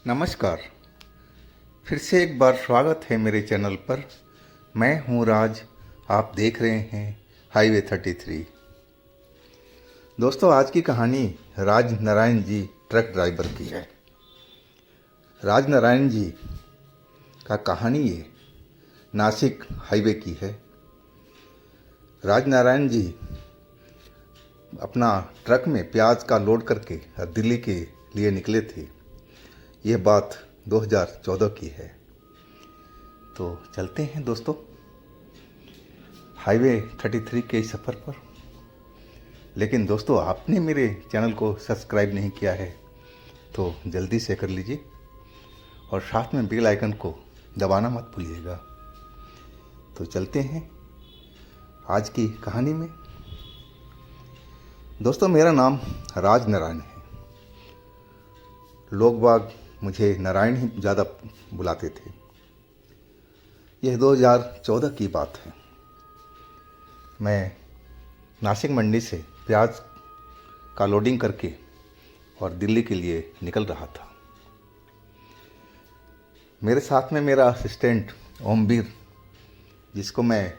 नमस्कार। फिर से एक बार स्वागत है मेरे चैनल पर। मैं हूं राज। आप देख रहे हैं हाईवे 33। दोस्तों, आज की कहानी राज नारायण जी ट्रक ड्राइवर की है। राज नारायण जी का कहानी ये नासिक हाईवे की है। राज नारायण जी अपना ट्रक में प्याज का लोड करके दिल्ली के लिए निकले थे। ये बात 2014 की है। तो चलते हैं दोस्तों हाईवे 33 के सफ़र पर। लेकिन दोस्तों, आपने मेरे चैनल को सब्सक्राइब नहीं किया है तो जल्दी से कर लीजिए और साथ में बेल आइकन को दबाना मत भूलिएगा। तो चलते हैं आज की कहानी में। दोस्तों, मेरा नाम राज नारायण है। लोग बाग मुझे नारायण ही ज़्यादा बुलाते थे। यह 2014 की बात है। मैं नासिक मंडी से प्याज का लोडिंग करके और दिल्ली के लिए निकल रहा था। मेरे साथ में मेरा असिस्टेंट ओमवीर, जिसको मैं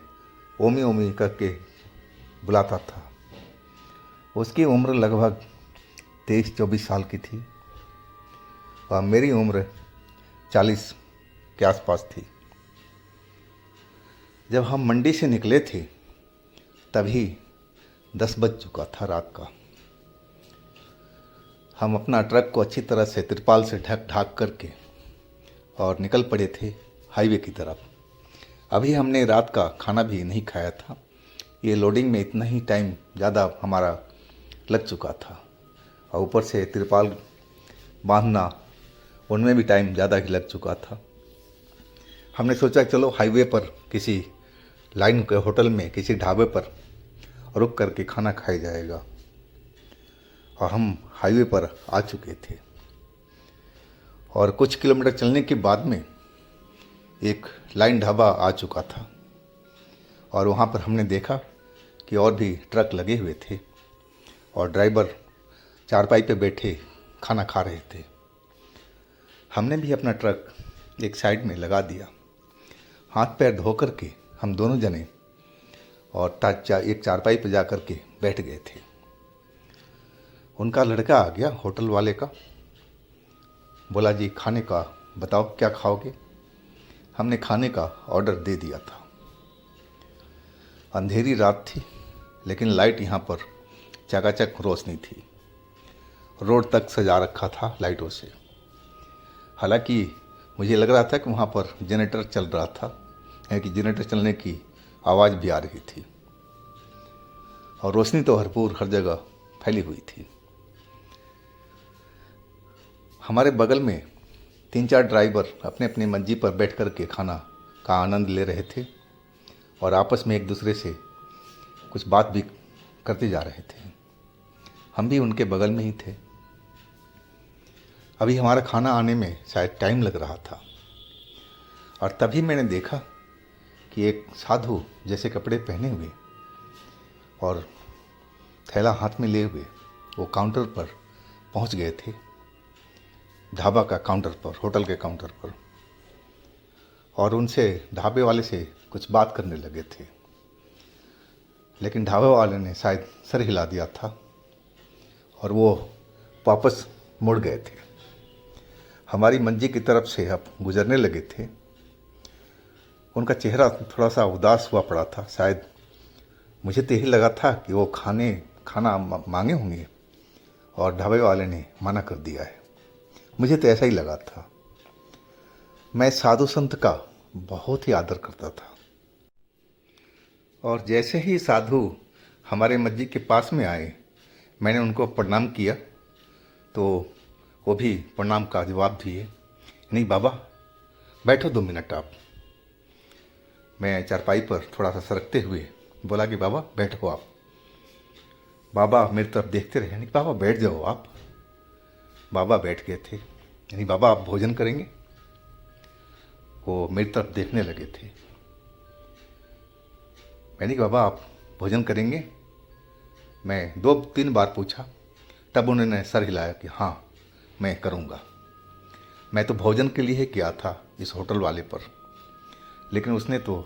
ओमी ओमी करके बुलाता था, उसकी उम्र लगभग 23-24 साल की थी और मेरी उम्र 40 के आसपास थी। जब हम मंडी से निकले थे तभी 10 बज चुका था रात का। हम अपना ट्रक को अच्छी तरह से तिरपाल से ढक करके और निकल पड़े थे हाईवे की तरफ। अभी हमने रात का खाना भी नहीं खाया था। ये लोडिंग में इतना ही टाइम ज़्यादा हमारा लग चुका था और ऊपर से तिरपाल बांधना, उनमें भी टाइम ज़्यादा ही लग चुका था। हमने सोचा चलो हाईवे पर किसी लाइन के होटल में, किसी ढाबे पर रुक करके खाना खाया जाएगा। और हम हाईवे पर आ चुके थे और कुछ किलोमीटर चलने के बाद में एक लाइन ढाबा आ चुका था और वहाँ पर हमने देखा कि और भी ट्रक लगे हुए थे और ड्राइवर चारपाई पे बैठे खाना खा रहे थे। हमने भी अपना ट्रक एक साइड में लगा दिया। हाथ पैर धो करके हम दोनों जने और एक चारपाई पर जा कर के बैठ गए थे। उनका लड़का आ गया होटल वाले का, बोला जी खाने का बताओ क्या खाओगे। हमने खाने का ऑर्डर दे दिया था। अंधेरी रात थी लेकिन लाइट यहाँ पर चकाचक रोशनी थी। रोड तक सजा रखा था लाइटों से। हालांकि मुझे लग रहा था कि वहाँ पर जनरेटर चल रहा था, है कि जनरेटर चलने की आवाज़ भी आ रही थी और रोशनी तो भरपूर हर जगह फैली हुई थी। हमारे बगल में 3-4 ड्राइवर अपने अपने मंजी पर बैठ कर के खाना का आनंद ले रहे थे और आपस में एक दूसरे से कुछ बात भी करते जा रहे थे। हम भी उनके बगल में ही थे। अभी हमारा खाना आने में शायद टाइम लग रहा था और तभी मैंने देखा कि एक साधु जैसे कपड़े पहने हुए और थैला हाथ में लिए हुए वो काउंटर पर पहुंच गए थे, ढाबा का काउंटर पर, होटल के काउंटर पर, और उनसे, ढाबे वाले से कुछ बात करने लगे थे। लेकिन ढाबे वाले ने शायद सर हिला दिया था और वो वापस मुड़ गए थे। हमारी मंजी की तरफ से अब गुजरने लगे थे। उनका चेहरा थोड़ा सा उदास हुआ पड़ा था। शायद मुझे तो यही लगा था कि वो खाना मांगे होंगे और ढाबे वाले ने मना कर दिया है। मुझे तो ऐसा ही लगा था। मैं साधु संत का बहुत ही आदर करता था और जैसे ही साधु हमारे मंजी के पास में आए, मैंने उनको प्रणाम किया तो वो भी प्रणाम का जवाब दिए। नहीं बाबा, बैठो 2 मिनट आप। मैं चारपाई पर थोड़ा सा सरकते हुए बोला कि बाबा बैठो आप। बाबा मेरी तरफ देखते रहे। नहीं बाबा बैठ जाओ आप। बाबा बैठ गए थे। नहीं बाबा आप भोजन करेंगे। वो मेरी तरफ देखने लगे थे। मैंने कहा बाबा आप भोजन करेंगे। मैं 2-3 बार पूछा, तब उन्होंने सर हिलाया कि हाँ मैं करूँगा। मैं तो भोजन के लिए ही गया था इस होटल वाले पर, लेकिन उसने तो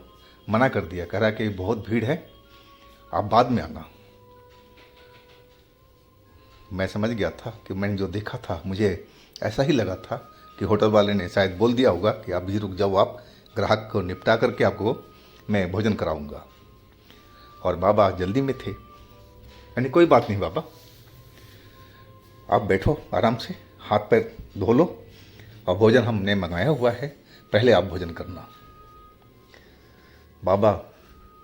मना कर दिया, कह रहा कि बहुत भीड़ है, आप बाद में आना। मैं समझ गया था कि मैंने जो देखा था, मुझे ऐसा ही लगा था कि होटल वाले ने शायद बोल दिया होगा कि आप भी रुक जाओ, आप ग्राहक को निपटा करके आपको मैं भोजन कराऊंगा। और बाबा जल्दी में थे। यानी कोई बात नहीं बाबा, आप बैठो आराम से, हाथ पैर धो लो, और भोजन हमने मंगाया हुआ है, पहले आप भोजन करना। बाबा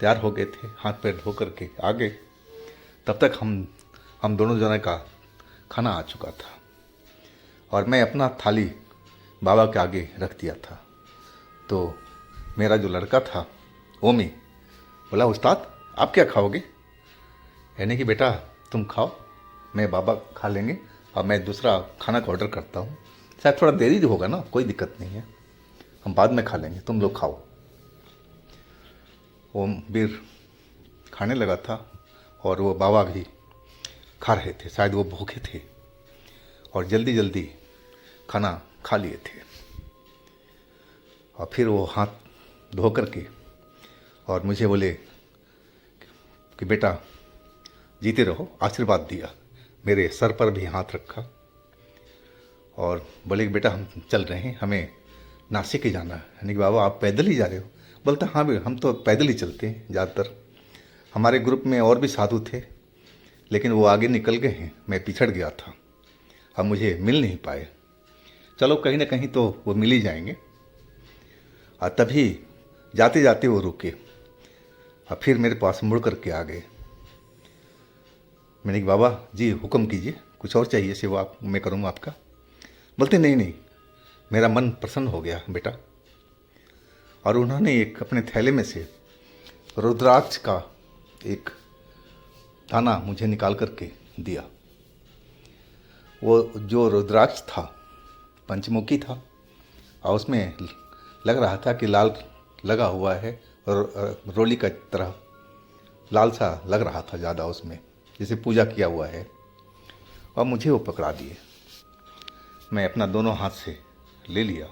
तैयार हो गए थे, हाथ पैर धो करके आ गए। तब तक हम दोनों जने का खाना आ चुका था, और मैं अपना थाली बाबा के आगे रख दिया था। तो मेरा जो लड़का था ओमी बोला, उस्ताद आप क्या खाओगे? यानी कि बेटा तुम खाओ, मैं बाबा खा लेंगे, और मैं दूसरा खाना का ऑर्डर करता हूँ, शायद थोड़ा देरी होगा ना, कोई दिक्कत नहीं है, हम बाद में खा लेंगे, तुम लोग खाओ। ओम बीर खाने लगा था, और वो बाबा भी खा रहे थे, शायद वो भूखे थे और जल्दी जल्दी खाना खा लिए थे। और फिर वो हाथ धो करके और मुझे बोले कि बेटा जीते रहो, आशीर्वाद दिया, मेरे सर पर भी हाथ रखा, और बोले कि बेटा हम चल रहे हैं, हमें नासिक ही जाना है। यानी कि बाबा आप पैदल ही जा रहे हो? बोलता हाँ भी, हम तो पैदल ही चलते हैं ज़्यादातर, हमारे ग्रुप में और भी साधु थे, लेकिन वो आगे निकल गए हैं, मैं पिछड़ गया था, अब मुझे मिल नहीं पाए, चलो कहीं ना कहीं तो वो मिल ही जाएंगे। और तभी जाते जाते वो रुके, और फिर मेरे पास मुड़ करके आ गए। मैंने कहा बाबा जी हुक्म कीजिए, कुछ और चाहिए सेवा मैं करूँगा आपका? बोलते नहीं नहीं, मेरा मन प्रसन्न हो गया बेटा। और उन्होंने एक अपने थैले में से रुद्राक्ष का एक दाना मुझे निकाल करके दिया। वो जो रुद्राक्ष था पंचमुखी था, और उसमें लग रहा था कि लाल लगा हुआ है, और रोली का तरह लाल सा लग रहा था ज़्यादा, उसमें जैसे पूजा किया हुआ है। और मुझे वो पकड़ा दिए, मैं अपना दोनों हाथ से ले लिया,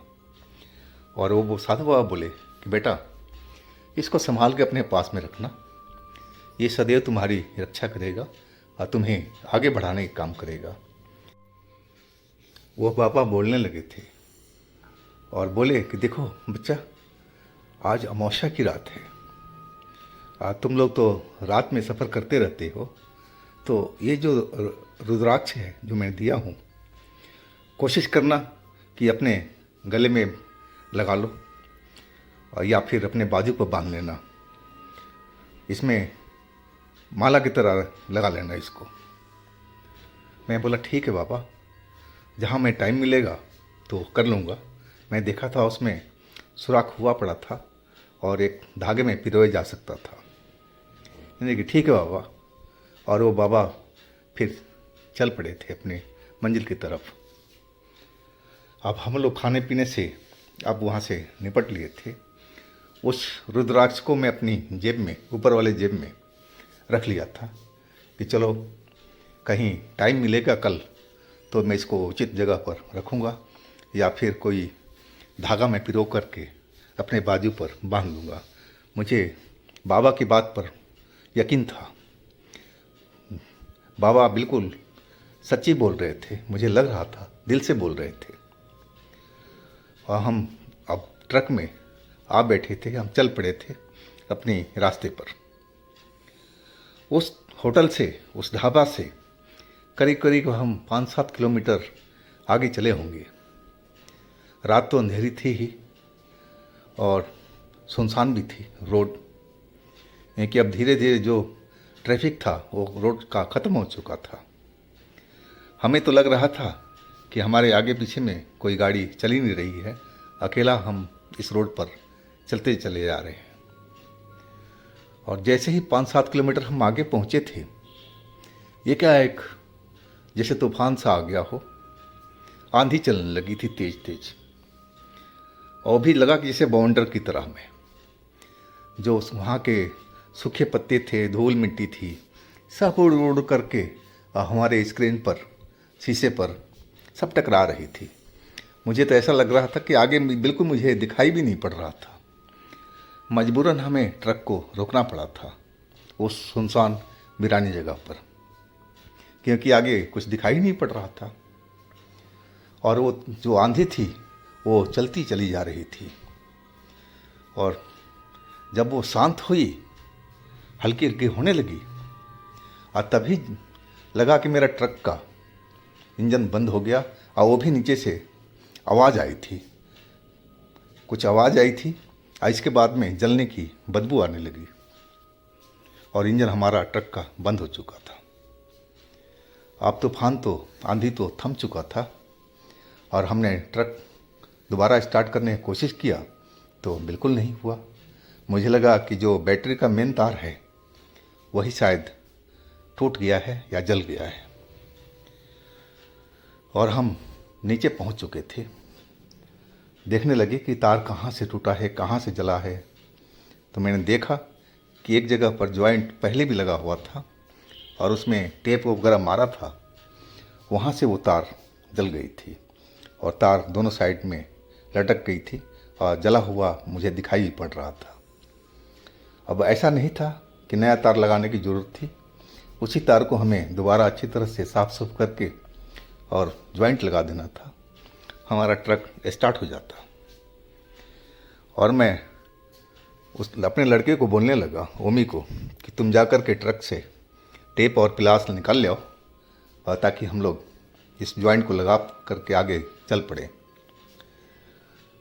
और वो साधु बाबा बोले कि बेटा इसको संभाल के अपने पास में रखना, ये सदैव तुम्हारी रक्षा करेगा और तुम्हें आगे बढ़ाने का काम करेगा। वो बाबा बोलने लगे थे और बोले कि देखो बच्चा, आज अमावस्या की रात है, आज तुम लोग तो रात में सफ़र करते रहते हो, तो ये जो रुद्राक्ष है जो मैं दिया हूँ, कोशिश करना कि अपने गले में लगा लो, और या फिर अपने बाजू पर बांध लेना, इसमें माला की तरह लगा लेना इसको। मैं बोला ठीक है बाबा, जहाँ मैं टाइम मिलेगा तो कर लूँगा। मैं देखा था उसमें सुराख हुआ पड़ा था, और एक धागे में पिरोया जा सकता था। मैंने कहा ठीक है बाबा, और वो बाबा फिर चल पड़े थे अपने मंजिल की तरफ। अब हम लोग खाने पीने से अब वहाँ से निपट लिए थे। उस रुद्राक्ष को मैं अपनी जेब में, ऊपर वाले जेब में रख लिया था कि चलो कहीं टाइम मिलेगा कल तो मैं इसको उचित जगह पर रखूँगा, या फिर कोई धागा में पिरो करके अपने बाजू पर बांध लूँगा। मुझे बाबा की बात पर यकीन था, बाबा बिल्कुल सच्ची बोल रहे थे, मुझे लग रहा था दिल से बोल रहे थे। और हम अब ट्रक में आ बैठे थे, हम चल पड़े थे अपने रास्ते पर। उस होटल से, उस ढाबा से करीब करीब हम 5-7 किलोमीटर आगे चले होंगे। रात तो अंधेरी थी ही, और सुनसान भी थी रोड, कि अब धीरे धीरे जो ट्रैफिक था वो रोड का ख़त्म हो चुका था। हमें तो लग रहा था कि हमारे आगे पीछे में कोई गाड़ी चल ही नहीं रही है, अकेला हम इस रोड पर चलते चले जा रहे हैं। और जैसे ही 5-7 किलोमीटर हम आगे पहुँचे थे, ये क्या एक जैसे तूफान सा आ गया हो, आंधी चलने लगी थी तेज तेज, और भी लगा कि जैसे बाउंडर की तरह में जो वहाँ के सूखे पत्ते थे, धूल मिट्टी थी, सब उड़ उड़ करके हमारे स्क्रीन पर, शीशे पर सब टकरा रही थी। मुझे तो ऐसा लग रहा था कि आगे बिल्कुल मुझे दिखाई भी नहीं पड़ रहा था। मजबूरन हमें ट्रक को रोकना पड़ा था उस सुनसान वीरानी जगह पर, क्योंकि आगे कुछ दिखाई नहीं पड़ रहा था और वो जो आंधी थी वो चलती चली जा रही थी। और जब वो शांत हुई, हल्की हल्की होने लगी, और तभी लगा कि मेरा ट्रक का इंजन बंद हो गया। और वो भी नीचे से आवाज़ आई थी, कुछ आवाज़ आई थी, और इसके बाद में जलने की बदबू आने लगी और इंजन हमारा ट्रक का बंद हो चुका था। अब तूफान तो आंधी तो थम चुका था और हमने ट्रक दोबारा स्टार्ट करने की कोशिश किया तो बिल्कुल नहीं हुआ। मुझे लगा कि जो बैटरी का मेन तार है वही शायद टूट गया है या जल गया है। और हम नीचे पहुंच चुके थे। देखने लगे कि तार कहाँ से टूटा है, कहाँ से जला है। तो मैंने देखा कि एक जगह पर जॉइंट पहले भी लगा हुआ था और उसमें टेप वगैरह मारा था, वहाँ से वो तार जल गई थी और तार दोनों साइड में लटक गई थी और जला हुआ मुझे दिखाई भी पड़ रहा था। अब ऐसा नहीं था कि नया तार लगाने की ज़रूरत थी, उसी तार को हमें दोबारा अच्छी तरह से साफ सुफ करके और जॉइंट लगा देना था, हमारा ट्रक स्टार्ट हो जाता। और मैं अपने लड़के को बोलने लगा, ओमी को, कि तुम जा कर के ट्रक से टेप और प्लास निकाल ले आओ और ताकि हम लोग इस जॉइंट को लगा करके आगे चल पड़े।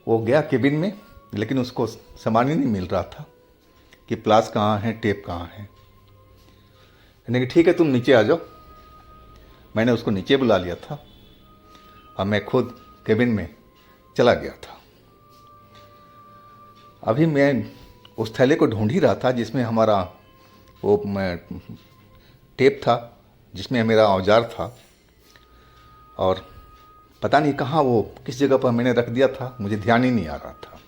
वो गया केबिन में, लेकिन उसको सामान ही नहीं मिल रहा था कि प्लास कहाँ है, टेप कहाँ है। मैंने कहा ठीक है तुम नीचे आ जाओ। मैंने उसको नीचे बुला लिया था और मैं खुद केबिन में चला गया था। अभी मैं उस थैले को ढूंढ ही रहा था जिसमें हमारा वो टेप था, जिसमें मेरा औजार था, और पता नहीं कहाँ वो किस जगह पर मैंने रख दिया था, मुझे ध्यान ही नहीं आ रहा था।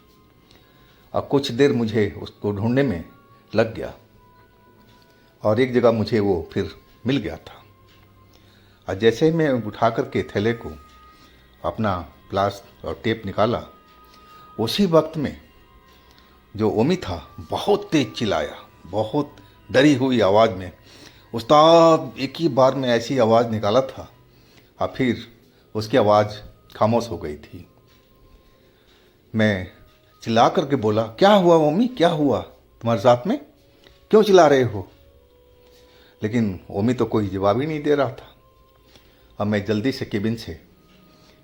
और कुछ देर मुझे उसको ढूंढने में लग गया और एक जगह मुझे वो फिर मिल गया था। और जैसे ही मैं उठा करके थैले को अपना प्लास और टेप निकाला, उसी वक्त में जो ओमी था बहुत तेज चिल्लाया, बहुत डरी हुई आवाज़ में, उस्ताद, एक ही बार में ऐसी आवाज़ निकाला था और फिर उसकी आवाज़ खामोश हो गई थी। मैं चिल्ला करके बोला, क्या हुआ ओमी, क्या हुआ तुम्हारे साथ में, क्यों चिल्ला रहे हो? लेकिन ओमी तो कोई जवाब ही नहीं दे रहा था। अब मैं जल्दी से केबिन से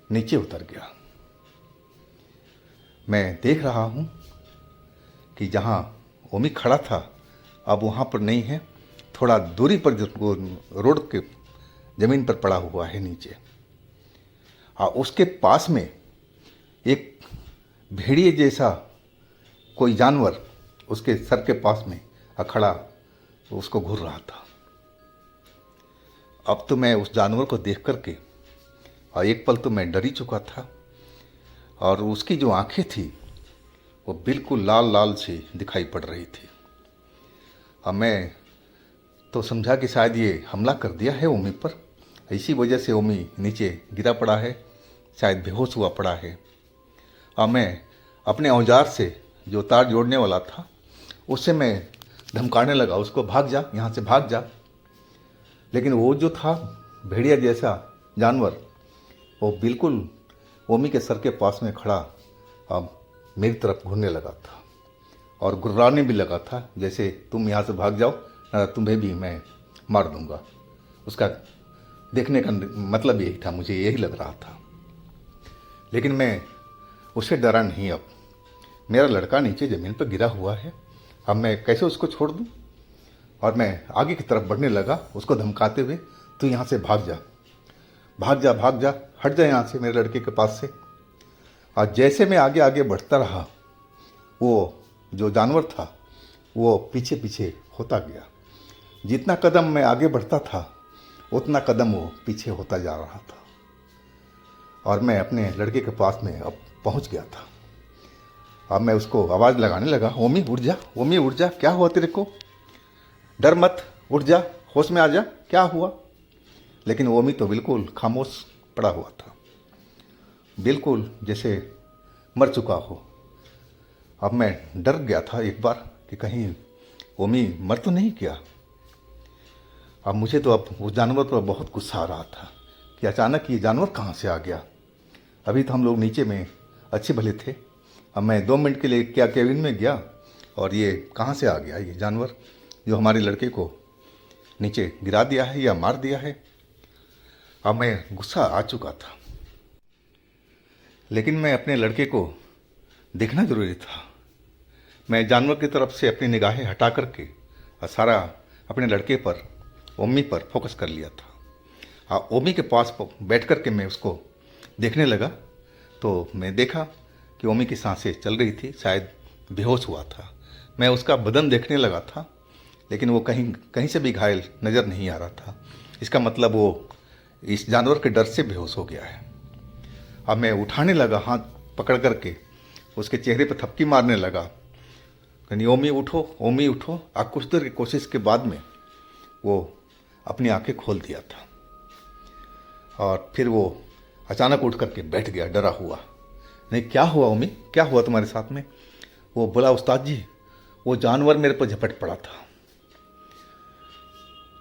नीचे उतर गया। मैं देख रहा हूँ कि जहाँ ओमी खड़ा था अब वहाँ पर नहीं है, थोड़ा दूरी पर जो रोड के ज़मीन पर पड़ा हुआ है नीचे। और उसके पास में एक भेड़िए जैसा कोई जानवर उसके सर के पास में खड़ा उसको घूर रहा था। अब तो मैं उस जानवर को देख करके, और एक पल तो मैं डर ही चुका था, और उसकी जो आंखें थी वो बिल्कुल लाल लाल सी दिखाई पड़ रही थी। अब मैं तो समझा कि शायद ये हमला कर दिया है ओमी पर, इसी वजह से ओमी नीचे गिरा पड़ा है, शायद बेहोश हुआ पड़ा है। अब मैं अपने औजार से जो तार जोड़ने वाला था उससे मैं धमकाने लगा, उसको भाग जा, यहाँ से भाग जा। लेकिन वो जो था भेड़िया जैसा जानवर, वो बिल्कुल ओमी के सर के पास में खड़ा अब मेरी तरफ घूरने लगा था और गुर्राने भी लगा था, जैसे तुम यहाँ से भाग जाओ ना तुम्हें भी मैं मार दूंगा। उसका देखने का मतलब यही था, मुझे यही लग रहा था। लेकिन मैं उससे डरा नहीं। अब मेरा लड़का नीचे ज़मीन पर गिरा हुआ है, अब मैं कैसे उसको छोड़ दूं? और मैं आगे की तरफ बढ़ने लगा उसको धमकाते हुए, तू यहाँ से भाग जा, भाग जा, भाग जा, हट जा यहाँ से मेरे लड़के के पास से। और जैसे मैं आगे आगे बढ़ता रहा, वो जो जानवर था वो पीछे पीछे होता गया। जितना कदम मैं आगे बढ़ता था उतना कदम वो पीछे होता जा रहा था और मैं अपने लड़के के पास में अब पहुंच गया था। अब मैं उसको आवाज़ लगाने लगा, ओमी उठ जा, ओमी उठ जा, क्या हुआ तेरे को, डर मत, उठ जा, होश में आ जा, क्या हुआ? लेकिन ओमी तो बिल्कुल खामोश पड़ा हुआ था। बिल्कुल जैसे मर चुका हो। अब मैं डर गया था एक बार कि कहीं ओमी मर तो नहीं गया। अब मुझे तो अब उस जानवर पर बहुत गुस्सा आ रहा था कि अचानक ये जानवर कहाँ से आ गया। अभी तो हम लोग नीचे में अच्छे भले थे। अब मैं 2 मिनट के लिए क्या केबिन में गया और ये कहाँ से आ गया ये जानवर जो हमारे लड़के को नीचे गिरा दिया है या मार दिया है। अब मैं गुस्सा आ चुका था, लेकिन मैं अपने लड़के को देखना जरूरी था। मैं जानवर की तरफ से अपनी निगाहें हटा करके और सारा अपने लड़के पर, ओमी पर फोकस कर लिया था। ओमी के पास बैठ कर के मैं उसको देखने लगा तो मैं देखा कि ओमी की सांसें चल रही थी, शायद बेहोश हुआ था। मैं उसका बदन देखने लगा था, लेकिन वो कहीं कहीं से भी घायल नज़र नहीं आ रहा था। इसका मतलब वो इस जानवर के डर से बेहोश हो गया है। अब मैं उठाने लगा, हाथ पकड़ करके उसके चेहरे पर थपकी मारने लगा, कहनी ओमी उठो, ओमी उठो। कुछ देर की कोशिश के बाद में वो अपनी आंखें खोल दिया था और फिर वो अचानक उठ करके बैठ गया डरा हुआ। नहीं, क्या हुआ ओमी, क्या हुआ तुम्हारे साथ में? वो बोला, उस्ताद जी वो जानवर मेरे पर झपट पड़ा था।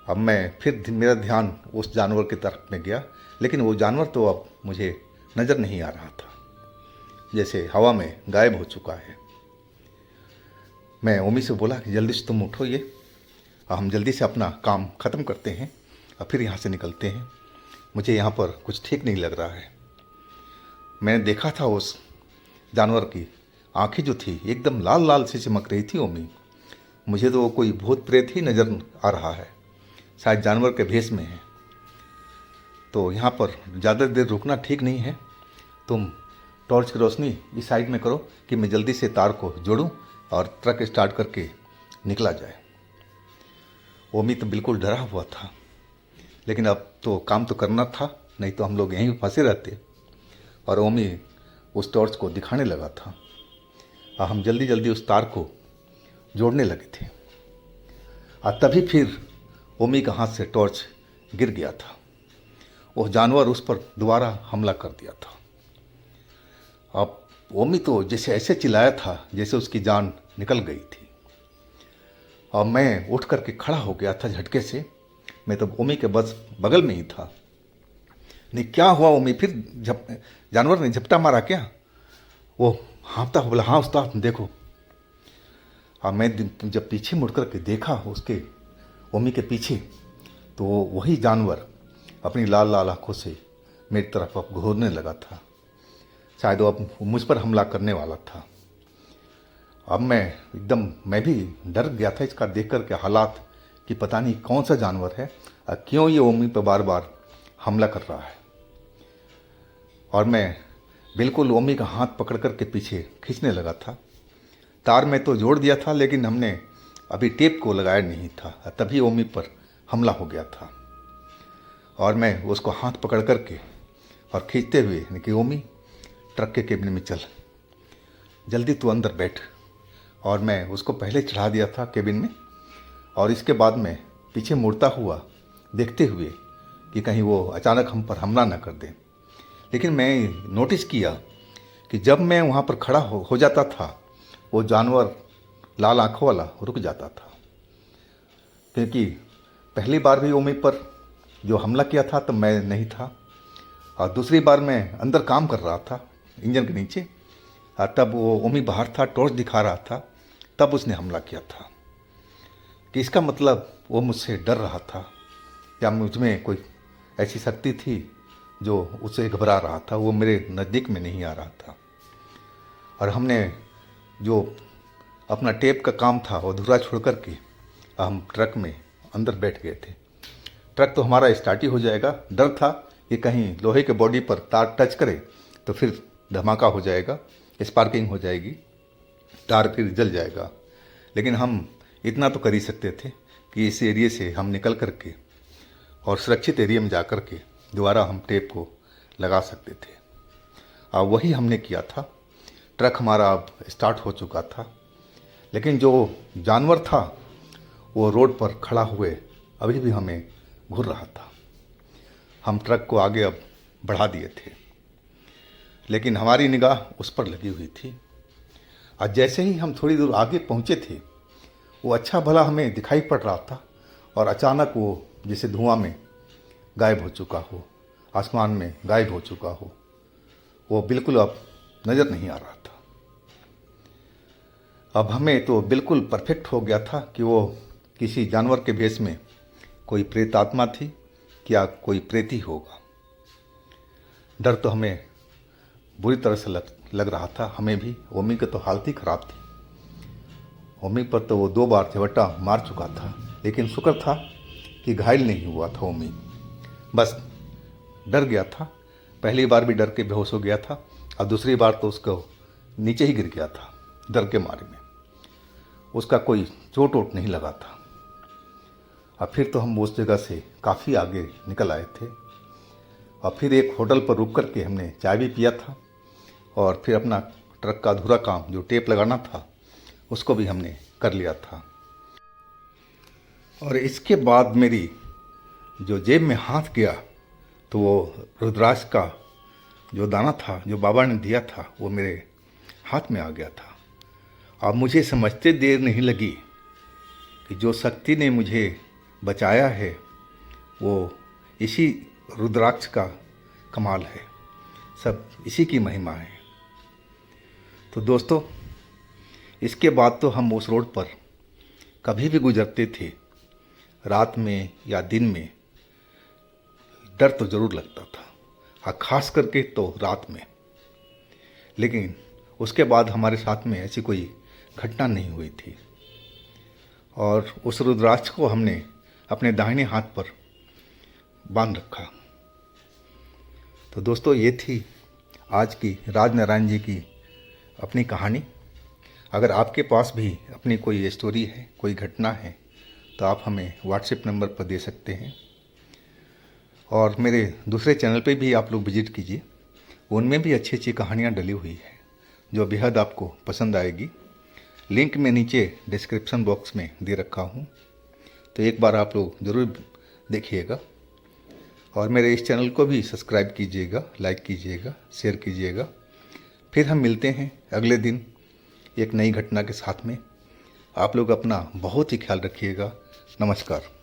अब मैं फिर मेरा ध्यान उस जानवर की तरफ में गया, लेकिन वो जानवर तो अब मुझे नज़र नहीं आ रहा था, जैसे हवा में गायब हो चुका है। मैं ओमी से बोला कि जल्दी से तुम उठो, ये हम जल्दी से अपना काम ख़त्म करते हैं और फिर यहाँ से निकलते हैं। मुझे यहाँ पर कुछ ठीक नहीं लग रहा है। मैंने देखा था उस जानवर की आंखें जो थी एकदम लाल लाल से चमक रही थी ओमी। मुझे तो वो कोई भूत प्रेत ही नज़र आ रहा है, शायद जानवर के भेष में है। तो यहाँ पर ज़्यादा देर रुकना ठीक नहीं है। तुम टॉर्च की रोशनी इस साइड में करो कि मैं जल्दी से तार को जोड़ूं और ट्रक स्टार्ट करके निकला जाए। ओमी तो बिल्कुल डरा हुआ था, लेकिन अब तो काम तो करना था, नहीं तो हम लोग यहीं फंसे रहते। और ओमी उस टॉर्च को दिखाने लगा था और हम जल्दी जल्दी उस तार को जोड़ने लगे थे। और तभी फिर ओमी का हाथ से टॉर्च गिर गया था। वो जानवर उस पर दोबारा हमला कर दिया था। अब ओमी तो जैसे ऐसे चिल्लाया था जैसे उसकी जान निकल गई थी। और मैं उठ करके खड़ा हो गया था झटके से। मैं तो ओमी के बस बगल में ही था। नहीं, क्या हुआ ओमी, फिर जानवर ने झपटा मारा क्या? वो हाँफता बोला, हाँ उस्ताद देखो। और मैं जब पीछे मुड़ करके देखा उसके ओमी के पीछे, तो वही जानवर अपनी लाल लाल आंखों से मेरी तरफ अब घूरने लगा था। शायद वो अब मुझ पर हमला करने वाला था। अब मैं भी डर गया था इसका देख कर के हालात, कि पता नहीं कौन सा जानवर है और क्यों ये ओमी पर बार बार हमला कर रहा है। और मैं बिल्कुल ओमी का हाथ पकड़ कर के पीछे खींचने लगा था। तार में तो जोड़ दिया था, लेकिन हमने अभी टेप को लगाया नहीं था, तभी ओमी पर हमला हो गया था। और मैं उसको हाथ पकड़ कर के और खींचते हुए कि ओमी ट्रक के केबिन में चल, जल्दी तू अंदर बैठ। और मैं उसको पहले चढ़ा दिया था केबिन में, और इसके बाद में पीछे मुड़ता हुआ देखते हुए कि कहीं वो अचानक हम पर हमला न कर दे। लेकिन मैं नोटिस किया कि जब मैं वहाँ पर खड़ा हो जाता था, वो जानवर लाल आँखों वाला रुक जाता था। क्योंकि पहली बार भी ओमी पर जो हमला किया था तब मैं नहीं था, और दूसरी बार मैं अंदर काम कर रहा था इंजन के नीचे, और तब वो ओमी बाहर था, टॉर्च दिखा रहा था, तब उसने हमला किया था। कि इसका मतलब वो मुझसे डर रहा था, या मुझ में कोई ऐसी शक्ति थी जो उसे घबरा रहा था, वो मेरे नज़दीक में नहीं आ रहा था। और हमने जो अपना टेप का काम था वो अधूरा छोड़ कर के हम ट्रक में अंदर बैठ गए थे। ट्रक तो हमारा स्टार्ट ही हो जाएगा। डर था कि कहीं लोहे के बॉडी पर तार टच करे तो फिर धमाका हो जाएगा, स्पार्किंग हो जाएगी, तार फिर जल जाएगा। लेकिन हम इतना तो कर ही सकते थे कि इस एरिया से हम निकल करके और सुरक्षित एरिया में जा कर के दोबारा हम टेप को लगा सकते थे। और वही हमने किया था। ट्रक हमारा अब स्टार्ट हो चुका था, लेकिन जो जानवर था वो रोड पर खड़ा हुए अभी भी हमें घूर रहा था। हम ट्रक को आगे अब बढ़ा दिए थे, लेकिन हमारी निगाह उस पर लगी हुई थी। और जैसे ही हम थोड़ी दूर आगे पहुँचे थे, वो अच्छा भला हमें दिखाई पड़ रहा था और अचानक वो जैसे धुआं में गायब हो चुका हो, आसमान में गायब हो चुका हो। वो बिल्कुल अब नज़र नहीं आ रहा था। अब हमें तो बिल्कुल परफेक्ट हो गया था कि वो किसी जानवर के भेष में कोई प्रेत आत्मा थी या कोई प्रेत ही होगा। डर तो हमें बुरी तरह से लग रहा था, हमें भी। ओमी की तो हालत ही खराब थी। ओमी पर तो वो 2 बार झपट्टा मार चुका था, लेकिन शुक्र था कि घायल नहीं हुआ था ओमी। बस डर गया था। पहली बार भी डर के बेहोश हो गया था और दूसरी बार तो उसको नीचे ही गिर गया था डर के मारे में। उसका कोई चोट वोट नहीं लगा था। और फिर तो हम उस जगह से काफ़ी आगे निकल आए थे और फिर एक होटल पर रुक कर के हमने चाय भी पिया था और फिर अपना ट्रक का अधूरा काम जो टेप लगाना था उसको भी हमने कर लिया था। और इसके बाद मेरी जो जेब में हाथ गया तो वो रुद्राक्ष का जो दाना था जो बाबा ने दिया था वो मेरे हाथ में आ गया था। अब मुझे समझते देर नहीं लगी कि जो शक्ति ने मुझे बचाया है वो इसी रुद्राक्ष का कमाल है, सब इसी की महिमा है। तो दोस्तों, इसके बाद तो हम उस रोड पर कभी भी गुजरते थे, रात में या दिन में, डर तो ज़रूर लगता था, और ख़ास करके तो रात में। लेकिन उसके बाद हमारे साथ में ऐसी कोई घटना नहीं हुई थी। और उस रुद्राक्ष को हमने अपने दाहिने हाथ पर बांध रखा। तो दोस्तों, ये थी आज की राजनारायण जी की अपनी कहानी। अगर आपके पास भी अपनी कोई स्टोरी है, कोई घटना है, तो आप हमें व्हाट्सएप नंबर पर दे सकते हैं। और मेरे दूसरे चैनल पे भी आप लोग विजिट कीजिए, उनमें भी अच्छी अच्छी कहानियाँ डली हुई है जो बेहद आपको पसंद आएगी। लिंक मैं नीचे डिस्क्रिप्शन बॉक्स में दे रखा हूँ, तो एक बार आप लोग ज़रूर देखिएगा। और मेरे इस चैनल को भी सब्सक्राइब कीजिएगा, लाइक कीजिएगा, शेयर कीजिएगा। फिर हम मिलते हैं अगले दिन एक नई घटना के साथ में। आप लोग अपना बहुत ही ख्याल रखिएगा। नमस्कार।